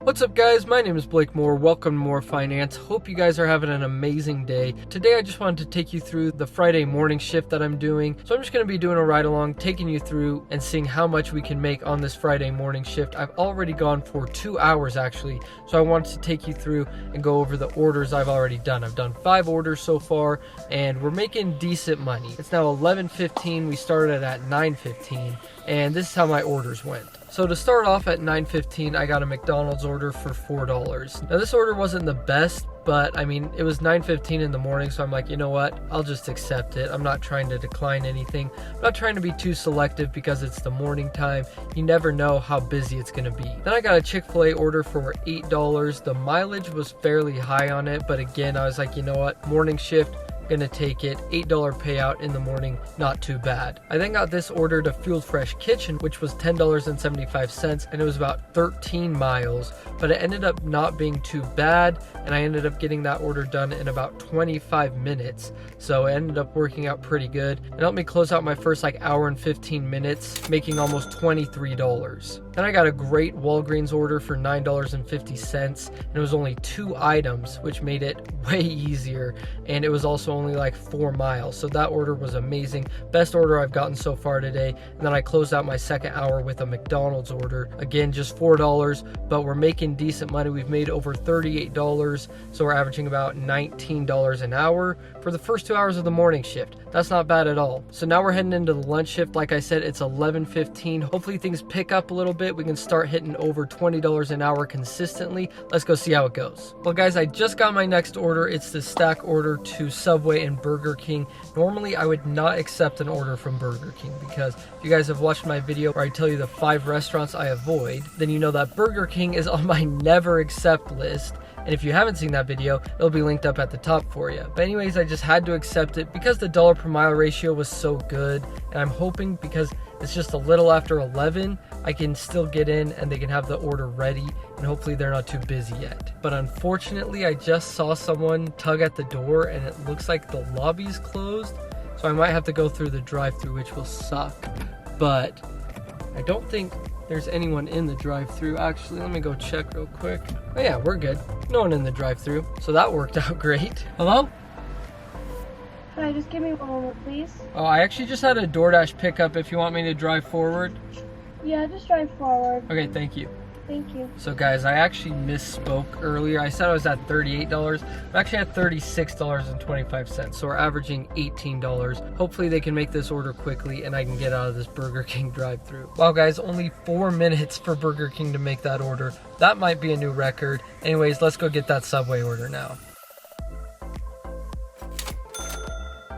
What's up guys, my name is Blake Moore, welcome to More Finance. Hope you guys are having an amazing day. Today I just wanted to take you through the Friday morning shift that I'm doing. So I'm just going to be doing a ride along, taking you through and seeing how much we can make on this Friday morning shift. I've already gone for 2 hours actually, so I wanted to take you through and go over the orders I've already done. I've done 5 orders so far and we're making decent money. It's now 11:15, we started at 9:15 and this is how my orders went. So to start off at 9:15, I got a McDonald's order for $4. Now this order wasn't the best, but I mean, it was 9:15 in the morning, so I'm like, you know what? I'll just accept it. I'm not trying to decline anything. I'm not trying to be too selective because it's the morning time. You never know how busy it's gonna be. Then I got a Chick-fil-A order for $8. The mileage was fairly high on it, but again, I was like, you know what? Morning shift, gonna take it. $8 payout in the morning, not too bad. I then got this order to Fueled Fresh Kitchen, which was $10.75, and it was about 13 miles, but it ended up not being too bad, and I ended up getting that order done in about 25 minutes, so it ended up working out pretty good. It helped me close out my first hour and 15 minutes, making almost $23. Then I got a great Walgreens order for $9.50, and it was only 2 items, which made it way easier, and it was also only 4 miles, so that order was amazing. Best order I've gotten so far today. And then I closed out my second hour with a McDonald's order, again just $4, but we're making decent money. We've made over $38, so we're averaging about $19 an hour for the first 2 hours of the morning shift. That's not bad at all. So now we're heading into the lunch shift. Like I said, it's 11:15. Hopefully things pick up a little bit. We can start hitting over $20 an hour consistently. Let's go see how it goes. Well guys, I just got my next order. It's the stack order to Subway and Burger King. Normally I would not accept an order from Burger King because if you guys have watched my video where I tell you the 5 restaurants I avoid, then you know that Burger King is on my never accept list. And if you haven't seen that video, it'll be linked up at the top for you. But anyways, I just had to accept it because the dollar per mile ratio was so good. And I'm hoping because it's just a little after 11, I can still get in and they can have the order ready. And hopefully they're not too busy yet. But unfortunately, I just saw someone tug at the door and it looks like the lobby's closed. So I might have to go through the drive-thru, which will suck. But I don't think there's anyone in the drive-thru. Actually, let me go check real quick. Oh yeah, we're good. No one in the drive-thru, so that worked out great. Hello? Hi, just give me one moment, please. Oh, I actually just had a Doordash Pickup if you want me to drive forward. Yeah, just drive forward. Okay, thank you. Thank you. So guys, I actually misspoke earlier. I said I was at $38. I'm actually at $36.25. So we're averaging $18. Hopefully they can make this order quickly and I can get out of this Burger King drive-thru. Wow guys, only 4 minutes for Burger King to make that order. That might be a new record. Anyways, let's go get that Subway order now.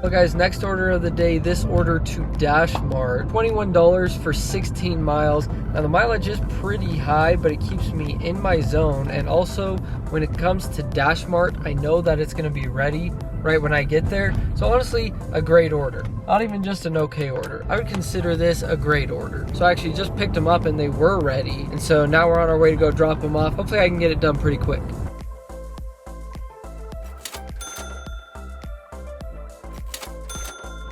Well guys, next order of the day, this order to Dash Mart, $21 for 16 miles. Now the mileage is pretty high, but it keeps me in my zone. And also when it comes to Dash Mart, I know that it's gonna be ready right when I get there. So honestly, a great order. Not even just an okay order. I would consider this a great order. So I actually just picked them up and they were ready. And so now we're on our way to go drop them off. Hopefully I can get it done pretty quick.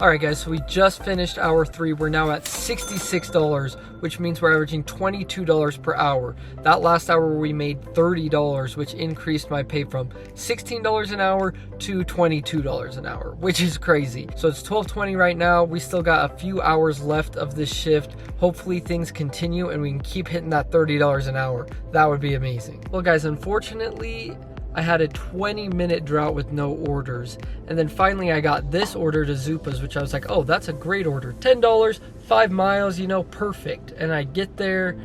Alright guys, so we just finished hour 3. We're now at $66, which means we're averaging $22 per hour. That last hour we made $30, which increased my pay from $16 an hour to $22 an hour, which is crazy. So it's 12:20 right now. We still got a few hours left of this shift. Hopefully things continue and we can keep hitting that $30 an hour. That would be amazing. Well guys, unfortunately, I had a 20-minute drought with no orders. And then finally I got this order to Zupa's, which I was like, oh, that's a great order. $10, 5 miles, you know, perfect. And I get there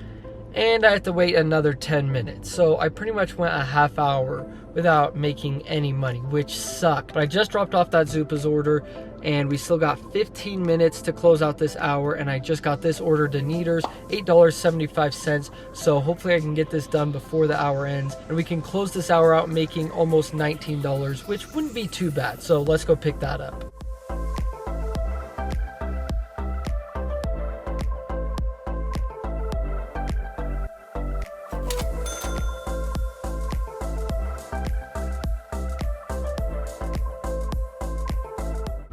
and I have to wait another 10 minutes. So I pretty much went a half hour without making any money, which sucked. But I just dropped off that Zupa's order and we still got 15 minutes to close out this hour, and I just got this order to Neater's, $8.75. So hopefully I can get this done before the hour ends and we can close this hour out making almost $19, which wouldn't be too bad. So let's go pick that up.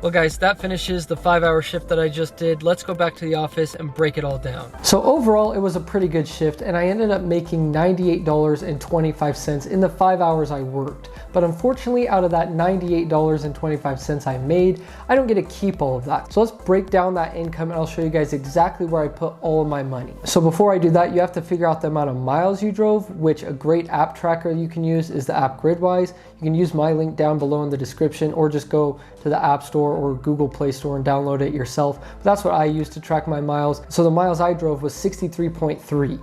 Well guys, that finishes the 5-hour shift that I just did. Let's go back to the office and break it all down. So overall, it was a pretty good shift and I ended up making $98.25 in the 5 hours I worked. But unfortunately, out of that $98.25 I made, I don't get to keep all of that. So let's break down that income and I'll show you guys exactly where I put all of my money. So before I do that, you have to figure out the amount of miles you drove, which a great app tracker you can use is the app GRIDWISE. You can use my link down below in the description or just go to the App Store or Google Play Store and download it yourself. But that's what I use to track my miles. So the miles I drove was 63.3.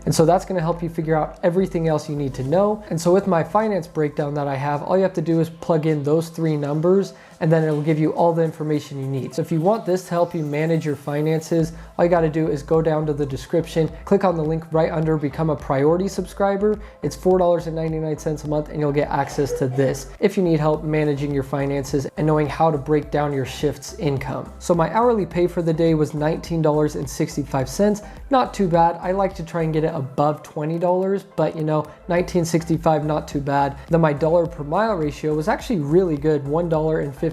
And so that's gonna help you figure out everything else you need to know. And so with my finance breakdown that I have, all you have to do is plug in those 3 numbers and then it'll give you all the information you need. So if you want this to help you manage your finances, all you gotta do is go down to the description, click on the link right under Become a Priority Subscriber. It's $4.99 a month and you'll get access to this if you need help managing your finances and knowing how to break down your shift's income. So my hourly pay for the day was $19.65. Not too bad. I like to try and get it above $20, but you know, $19.65, not too bad. Then my dollar per mile ratio was actually really good, $1.55.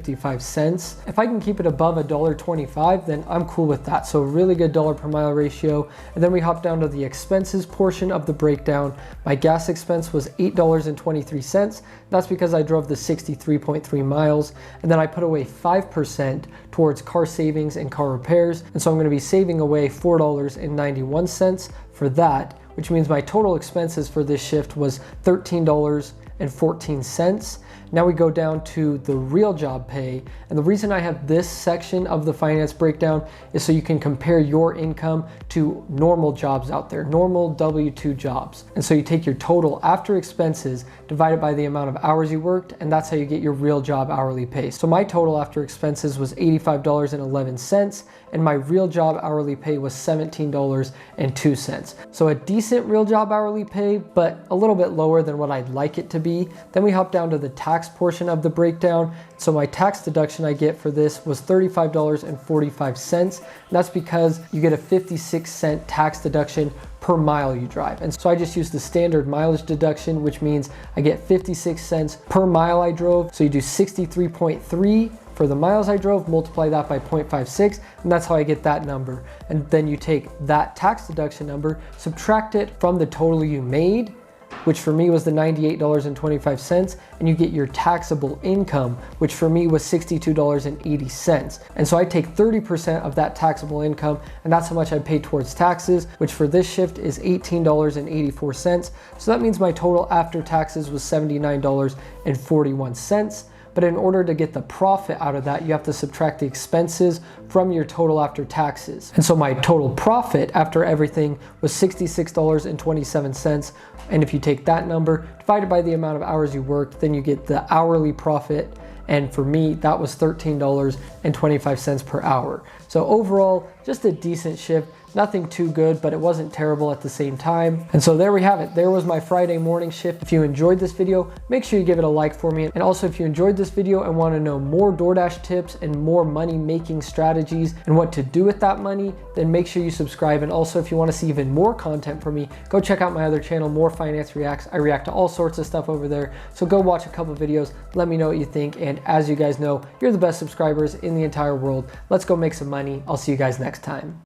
If I can keep it above $1.25, then I'm cool with that. So really good dollar per mile ratio. And then we hop down to the expenses portion of the breakdown. My gas expense was $8.23. That's because I drove the 63.3 miles. And then I put away 5% towards car savings and car repairs. And so I'm going to be saving away $4.91 for that, which means my total expenses for this shift was $13.14. Now we go down to the real job pay. And the reason I have this section of the finance breakdown is so you can compare your income to normal jobs out there, normal W-2 jobs. And so you take your total after expenses, divide it by the amount of hours you worked, and that's how you get your real job hourly pay. So my total after expenses was $85.11, and my real job hourly pay was $17.02. So a decent real job hourly pay, but a little bit lower than what I'd like it to be. Then we hop down to the tax portion of the breakdown. So my tax deduction I get for this was $35.45. That's because you get a 56-cent tax deduction per mile you drive. And so I just use the standard mileage deduction, which means I get 56 cents per mile I drove. So you do 63.3 for the miles I drove, multiply that by 0.56, and that's how I get that number. And then you take that tax deduction number, subtract it from the total you made, which for me was the $98.25, and you get your taxable income, which for me was $62.80. And so I take 30% of that taxable income, and that's how much I pay towards taxes, which for this shift is $18.84. So that means my total after taxes was $79.41. But in order to get the profit out of that, you have to subtract the expenses from your total after taxes. And so my total profit after everything was $66.27. And if you take that number, divided by the amount of hours you worked, then you get the hourly profit. And for me, that was $13.25 per hour. So overall, just a decent shift. Nothing too good, but it wasn't terrible at the same time. And so there we have it. There was my Friday morning shift. If you enjoyed this video, make sure you give it a like for me. And also if you enjoyed this video and want to know more DoorDash tips and more money making strategies and what to do with that money, then make sure you subscribe. And also if you want to see even more content from me, go check out my other channel, More Finance Reacts. I react to all sorts of stuff over there. So go watch a couple videos. Let me know what you think. And as you guys know, you're the best subscribers in the entire world. Let's go make some money. I'll see you guys next time.